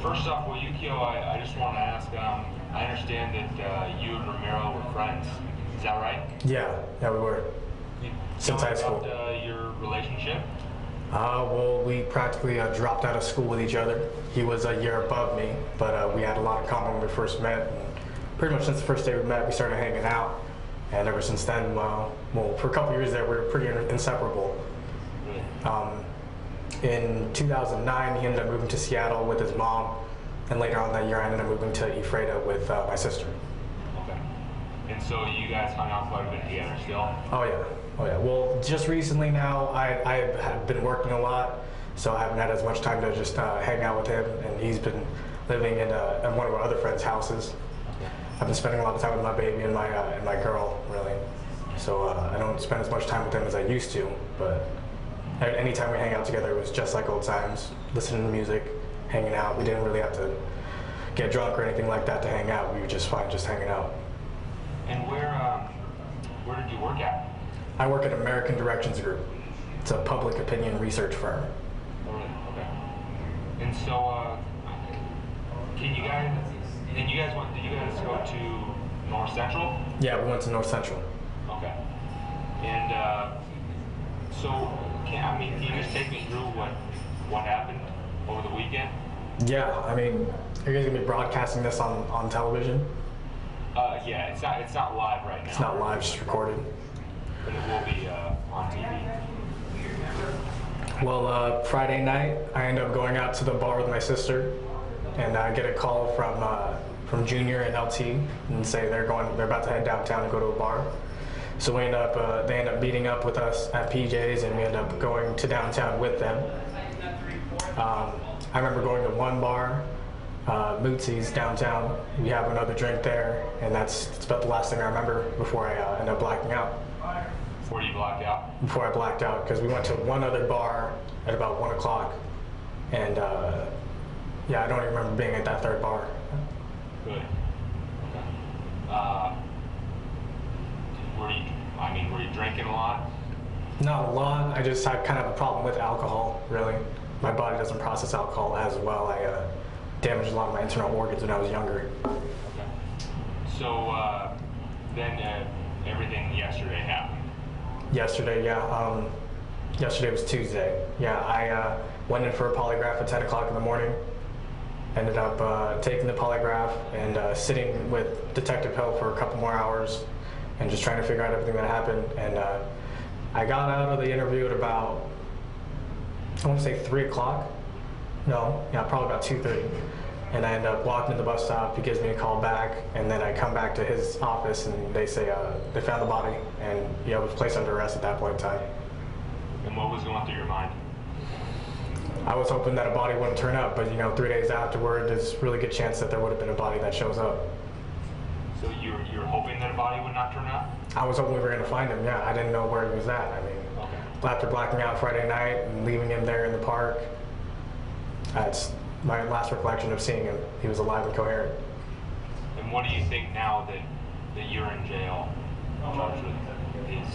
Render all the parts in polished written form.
First off, well, Yukio, I just want to ask, I understand that you and Romero were friends. Is that right? Yeah, we were. Since high school. About your relationship? Well, we practically dropped out of school with each other. He was a year above me, but we had a lot in common when we first met. And pretty much since the first day we met, we started hanging out. And ever since then, well, for a couple years there, we were pretty inseparable. Really? In 2009, he ended up moving to Seattle with his mom. And later on that year, I ended up moving to Ephrata with my sister. Okay. And so you guys hung out quite a bit together still? Oh yeah. Well, just recently now, I have been working a lot, so I haven't had as much time to just hang out with him, and he's been living in one of our other friends' houses. Okay. I've been spending a lot of time with my baby and my girl, really. So I don't spend as much time with him as I used to, but anytime we hang out together, it was just like old times, listening to music, hanging out. We didn't really have to get drunk or anything like that to hang out. We were just fine just hanging out. And where did you work at? I work at American Directions Group. It's a public opinion research firm. Oh, really? Okay. And so, did you guys go to North Central? Yeah, we went to North Central. Okay. And so, can you just take me through what happened over the weekend? Yeah, are you guys gonna be broadcasting this on television? Yeah, it's not live right now. It's not live, just recorded. But it will be on TV. Well, Friday night, I end up going out to the bar with my sister, and I get a call from Junior and LT, and say they're about to head downtown and go to a bar. So they end up meeting up with us at PJ's, and we end up going to downtown with them. I remember going to one bar, Mootsy's downtown. We have another drink there, and that's about the last thing I remember before I end up blacking out. Before you blacked out? Before I blacked out, because we went to one other bar at about 1 o'clock, and yeah, I don't even remember being at that third bar. Good. Okay. Were you drinking a lot? Not a lot. I just had kind of a problem with alcohol, really. My body doesn't process alcohol as well. I damaged a lot of my internal organs when I was younger. Okay. So then everything yesterday happened? Yesterday, yeah. Yesterday was Tuesday. Yeah, I went in for a polygraph at 10 o'clock in the morning. Ended up taking the polygraph and sitting with Detective Hill for a couple more hours and just trying to figure out everything that happened. And I got out of the interview at about, I want to say 3 o'clock. No, yeah, probably about 2:30. And I end up walking to the bus stop. He gives me a call back, and then I come back to his office, and they say they found the body, and yeah, I was placed under arrest at that point in time. And what was going through your mind? I was hoping that a body wouldn't turn up, but 3 days afterward, there's a really good chance that there would have been a body that shows up. So you're hoping that a body would not turn up? I was hoping we were going to find him, yeah. I didn't know where he was at. Okay. After blacking out Friday night and leaving him there in the park, that's my last recollection of seeing him. He was alive and coherent. And what do you think now that you're in jail, charged with his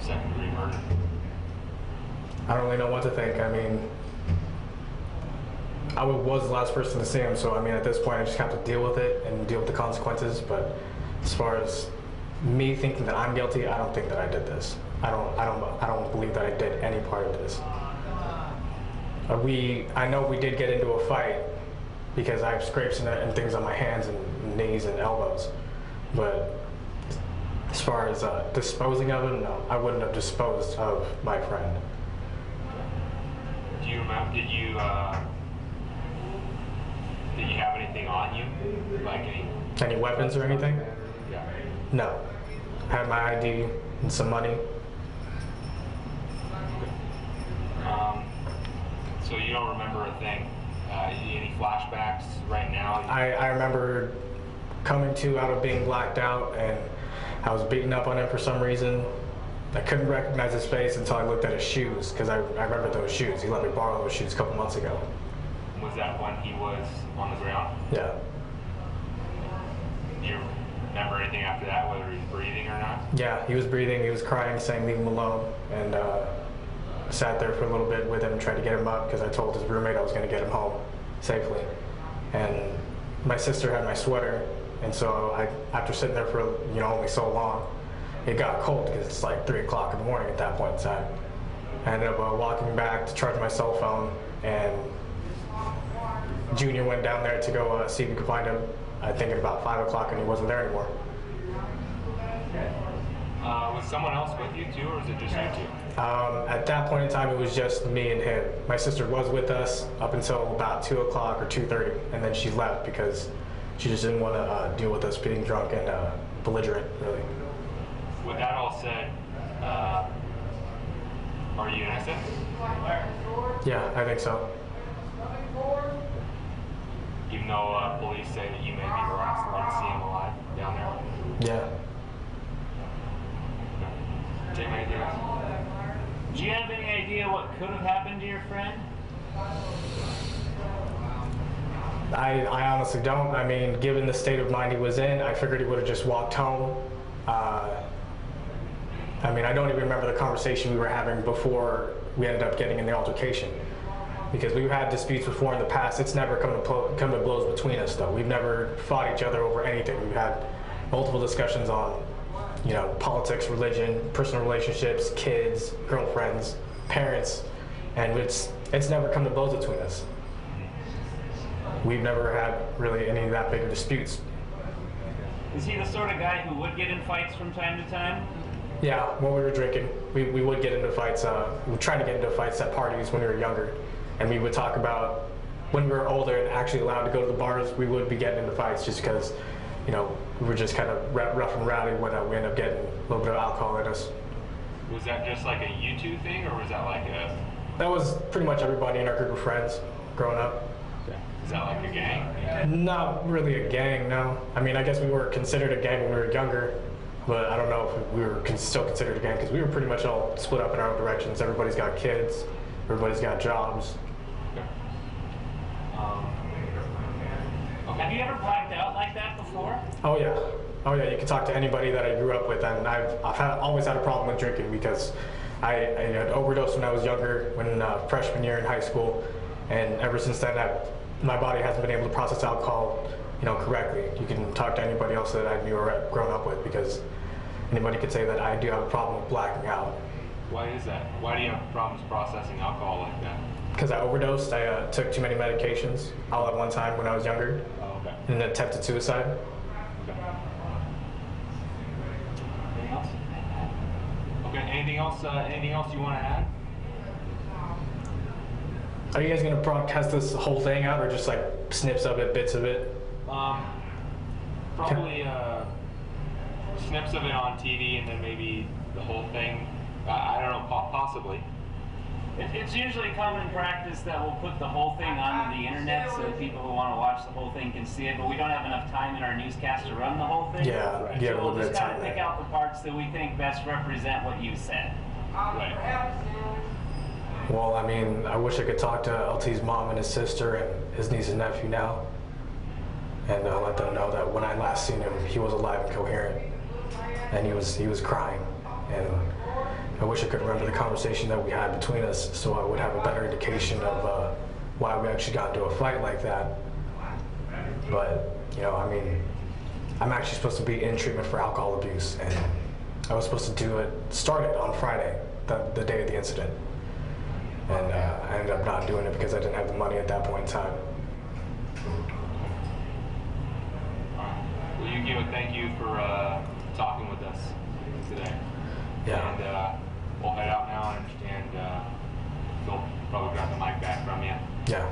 second-degree murder? I don't really know what to think. I was the last person to see him, so at this point I just have to deal with it and deal with the consequences. But as far as me thinking that I'm guilty, I don't think that I did this. I don't believe that I did any part of this. I know we did get into a fight because I have scrapes and things on my hands and knees and elbows. But as far as disposing of him, no, I wouldn't have disposed of my friend. Do you remember? Did you have anything on you, like any weapons or anything? Yeah. No. I had my ID and some money. So you don't remember a thing? Any flashbacks right now? I remember coming to out of being blacked out, and I was beaten up on him for some reason. I couldn't recognize his face until I looked at his shoes, because I remember those shoes. He let me borrow those shoes a couple months ago. Was that when he was on the ground? Yeah. Do you remember anything after that, whether he was breathing or not? Yeah, he was breathing, he was crying, saying leave him alone, and sat there for a little bit with him, tried to get him up, because I told his roommate I was going to get him home safely. and my sister had my sweater, and so after sitting there for only so long, it got cold because it's like 3 o'clock in the morning at that point in time. I ended up walking back to charge my cell phone, and Junior went down there to go see if we could find him. I think at about 5 o'clock, and he wasn't there anymore. Was someone else with you too, or was it just you two? At that point in time, it was just me and him. My sister was with us up until about 2 o'clock or 2:30, and then she left because she just didn't want to deal with us being drunk and belligerent, really. With that all said, are you innocent? Yeah, I think so. Even though police say that you may be the last one to see him alive down there? Yeah. Take my idea. Do you have any idea what could have happened to your friend? I honestly don't. I mean, given the state of mind he was in, I figured he would have just walked home. I mean, I don't even remember the conversation we were having before we ended up getting in the altercation. Because we've had disputes before in the past. It's never come to blows between us, though. We've never fought each other over anything. We've had multiple discussions on, politics, religion, personal relationships, kids, girlfriends, parents, and it's never come to blows between us. We've never had really any of that big of disputes. Is he the sort of guy who would get in fights from time to time? Yeah, when we were drinking, we would get into fights. We tried to get into fights at parties when we were younger, and we would talk about when we were older and actually allowed to go to the bars, we would be getting into fights just because, we were just kind of rough and rowdy when we ended up getting a little bit of alcohol in us. Was that just like a you two thing, or was that like a... That was pretty much everybody in our group of friends growing up. Is that like a gang? Not really a gang, no. I mean, I guess we were considered a gang when we were younger, but I don't know if we were still considered a gang because we were pretty much all split up in our own directions. Everybody's got kids, everybody's got jobs. Okay. Have you ever blacked out like that before? Oh yeah. Oh yeah, you can talk to anybody that I grew up with, and I've always had a problem with drinking because I had overdosed when I was younger, when freshman year in high school, and ever since then my body hasn't been able to process alcohol, correctly. You can talk to anybody else that I knew or had grown up with because anybody could say that I do have a problem with blacking out. Why is that? Why do you have problems processing alcohol like that? Because I overdosed. I took too many medications all at one time when I was younger, Oh, okay. and attempted suicide. Okay. Anything else? Okay. Anything else? Anything else you want to add? Are you guys gonna broadcast this whole thing out, or just like snips of it, bits of it? Probably snips of it on TV, and then maybe the whole thing. I don't know. Possibly. It's usually common practice that we'll put the whole thing onto the internet so that people who want to watch the whole thing can see it, but we don't have enough time in our newscast to run the whole thing. Yeah, Right. you have So a we'll little bit just of kind time of pick there. out the parts that we think best represent what you said. Right. Well, I mean, I wish I could talk to LT's mom and his sister and his niece and nephew now, and let them know that when I last seen him, he was alive and coherent, and he was crying, and I wish I could remember the conversation that we had between us, so I would have a better indication of why we actually got into a fight like that. But I mean, I'm actually supposed to be in treatment for alcohol abuse, and I was supposed to start it on Friday, the day of the incident. And I ended up not doing it because I didn't have the money at that point in time. Well, Yukio, thank you for talking with us today. Yeah. And we'll head out now, and they'll probably grab the mic back from you. Yeah.